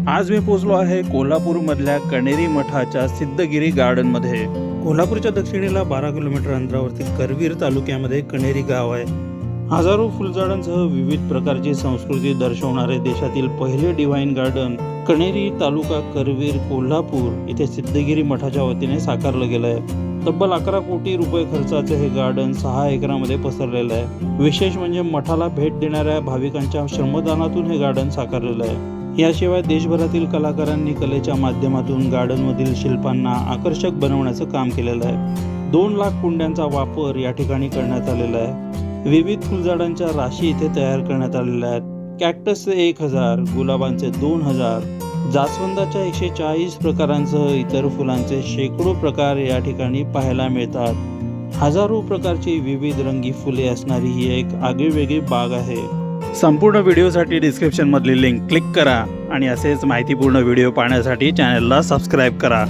आज मी पोहोचलो आहे कोल्हापूरमधल्या कणेरी मठाच्या सिद्धगिरी गार्डनमध्ये। कोल्हापूरच्या दक्षिणेला 12 किलोमीटर अंतरावरती करवीर तालुक्यामध्ये कणेरी गाव आहे। हजारो फुलझाडांसह विविध प्रकारची संस्कृती दर्शवणारे देशातील पहिले डिव्हाइन गार्डन कणेरी तालुका करवीर कोल्हापूर इथे सिद्धगिरी मठाच्या वतीने साकारलं गेलं आहे। तब्बल 11 कोटी रुपये खर्चाचे हे गार्डन 6 एकरामध्ये पसरलेलं आहे। विशेष म्हणजे मठाला भेट देणाऱ्या भाविकांच्या श्रमदानातून हे गार्डन साकारलेलं आहे। याशिवाय देशभरातील कलाकारांनी कलेच्या माध्यमातून गार्डनमधील शिल्पांना आकर्षक बनवण्याचं काम केलेलं आहे। 2 लाख कुंड्यांचा वापर या ठिकाणी करण्यात आलेला आहे। विविध फुलझाडांच्या राशी इथे तयार करण्यात आलेल्या आहेत। कॅक्टसचे 1000, गुलाबांचे 2000, जास्वंदाच्या 140 प्रकारांसह इतर फुलांचे शेकडो प्रकार या ठिकाणी पाहायला मिळतात। हजारो प्रकारची विविध रंगी फुले असणारी ही एक आगळीवेगळी बाग आहे। संपूर्ण व्हिडिओसाठी डिस्क्रिप्शन मधली लिंक क्लिक करा आणि असेच माहितीपूर्ण व्हिडिओ पाहण्यासाठी चॅनलला सबस्क्राइब करा।